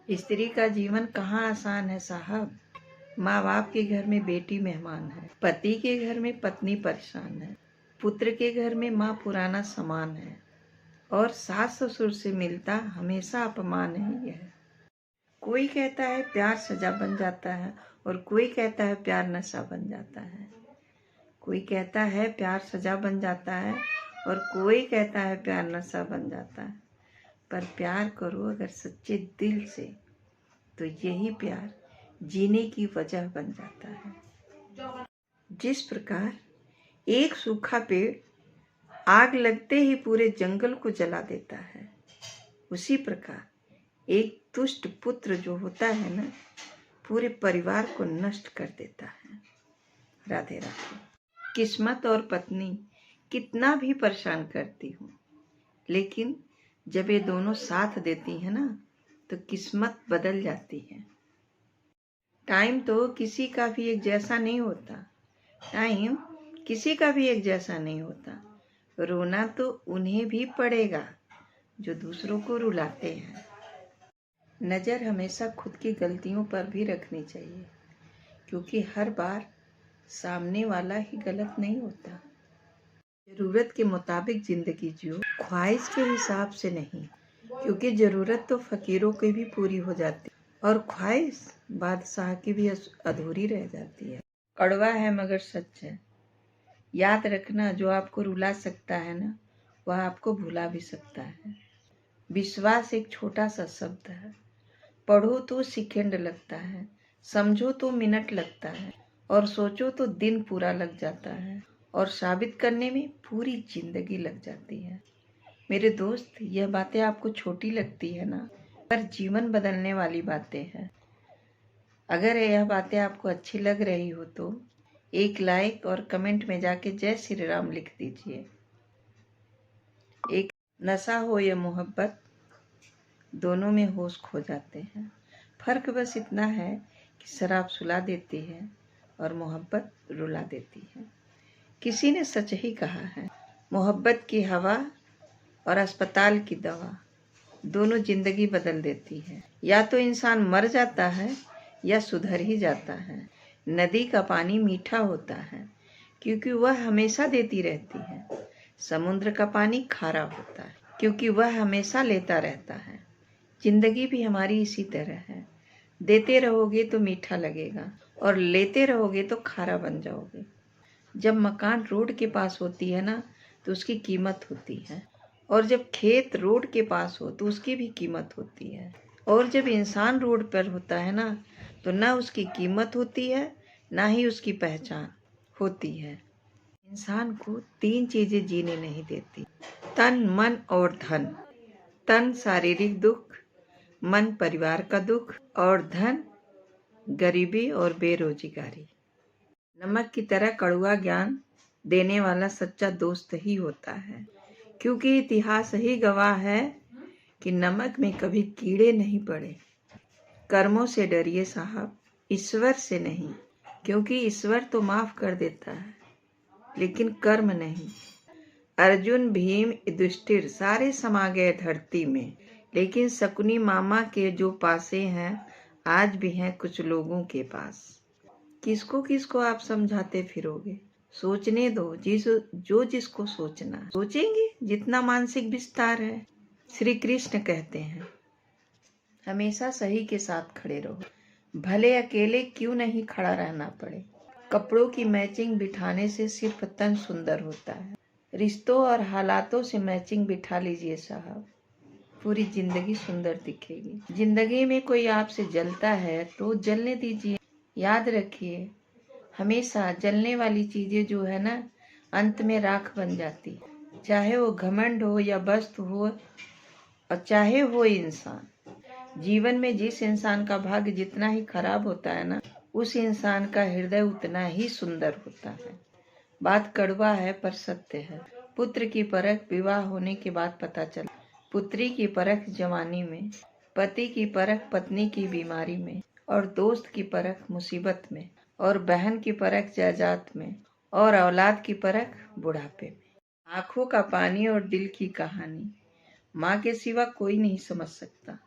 स्त्री का जीवन कहाँ आसान है साहब। माँ बाप के घर में बेटी मेहमान है, पति के घर में पत्नी परेशान है, पुत्र के घर में माँ पुराना सामान है, और सास ससुर से मिलता हमेशा अपमान ही है। कोई कहता है प्यार सजा बन जाता है और कोई कहता है प्यार नशा बन जाता है। कोई कहता है प्यार सजा बन जाता है और कोई कहता है प्यार नशा बन जाता है। पर प्यार करो अगर सच्चे दिल से तो यही प्यार जीने की वजह बन जाता है। जिस प्रकार एक सूखा पेड़ आग लगते ही पूरे जंगल को जला देता है, उसी प्रकार एक दुष्ट पुत्र जो होता है ना, पूरे परिवार को नष्ट कर देता है। राधे राधे। किस्मत और पत्नी कितना भी परेशान करती हूँ, लेकिन जब ये दोनों साथ देती है ना तो किस्मत बदल जाती है। टाइम तो किसी का भी एक जैसा नहीं होता, टाइम किसी का भी एक जैसा नहीं होता। रोना तो उन्हें भी पड़ेगा जो दूसरों को रुलाते हैं। नज़र हमेशा खुद की गलतियों पर भी रखनी चाहिए, क्योंकि हर बार सामने वाला ही गलत नहीं होता। ज़रूरत के मुताबिक ज़िंदगी जियो, ख्वाहिश के हिसाब से नहीं, क्योंकि ज़रूरत तो फ़कीरों की भी पूरी हो जाती और ख्वाहिश बादशाह की भी अधूरी रह जाती है। कड़वा है मगर सच है। याद रखना, जो आपको रुला सकता है ना, वह आपको भुला भी सकता है। विश्वास एक छोटा सा शब्द है। पढ़ो तो सेकंड लगता है, समझो तो मिनट लगता है, और सोचो तो दिन पूरा लग जाता है, और साबित करने में पूरी जिंदगी लग जाती है। मेरे दोस्त, यह बातें आपको छोटी लगती है ना, पर जीवन बदलने वाली बातें हैं। अगर यह बातें आपको अच्छी लग रही हो तो एक लाइक और कमेंट में जाके जय श्री राम लिख दीजिए। एक नशा हो या मोहब्बत, दोनों में होश खो जाते हैं। फर्क बस इतना है कि शराब सुला देती है और मोहब्बत रुला देती है। किसी ने सच ही कहा है, मोहब्बत की हवा और अस्पताल की दवा दोनों जिंदगी बदल देती है। या तो इंसान मर जाता है या सुधर ही जाता है। नदी का पानी मीठा होता है क्योंकि वह हमेशा देती रहती है। समुद्र का पानी खारा होता है क्योंकि वह हमेशा लेता रहता है। जिंदगी भी हमारी इसी तरह है। देते रहोगे तो मीठा लगेगा और लेते रहोगे तो खारा बन जाओगे। जब मकान रोड के पास होती है ना तो उसकी कीमत होती है, और जब खेत रोड के पास हो तो उसकी भी कीमत होती है, और जब इंसान रोड पर होता है ना तो ना उसकी कीमत होती है ना ही उसकी पहचान होती है। इंसान को 3 चीजें जीने नहीं देती, तन मन और धन। तन शारीरिक दुख, मन परिवार का दुख, और धन गरीबी और बेरोजगारी। नमक की तरह कड़वा ज्ञान देने वाला सच्चा दोस्त ही होता है, क्योंकि इतिहास ही गवाह है कि नमक में कभी कीड़े नहीं पड़े। कर्मों से डरिए साहब, ईश्वर से नहीं, क्योंकि ईश्वर तो माफ कर देता है लेकिन कर्म नहीं। अर्जुन, भीम, युधिष्ठिर सारे समा गए धरती में, लेकिन शकुनी मामा के जो पासे हैं आज भी हैं कुछ लोगों के पास। किसको किसको आप समझाते फिरोगे? सोचने दो, जो जिसको सोचना सोचेंगे, जितना मानसिक विस्तार है। श्री कृष्ण कहते हैं, हमेशा सही के साथ खड़े रहो, भले अकेले क्यों नहीं खड़ा रहना पड़े। कपड़ों की मैचिंग बिठाने से सिर्फ तन सुंदर होता है। रिश्तों और हालातों से मैचिंग बिठा लीजिए साहब, पूरी जिंदगी सुंदर दिखेगी। जिंदगी में कोई आपसे जलता है तो जलने दीजिए। याद रखिए, हमेशा जलने वाली चीजें जो है ना, अंत में राख बन जाती, चाहे वो घमंड हो या वस्तु हो, और चाहे वो इंसान। जीवन में जिस इंसान का भाग्य जितना ही खराब होता है ना, उस इंसान का हृदय उतना ही सुंदर होता है। बात कड़वा है पर सत्य है। पुत्र की परख विवाह होने के बाद पता चला, पुत्री की परख जवानी में, पति की परख पत्नी की बीमारी में, और दोस्त की परख मुसीबत में, और बहन की परख जायदाद में, और औलाद की परख बुढ़ापे में। आंखों का पानी और दिल की कहानी माँ के सिवा कोई नहीं समझ सकता।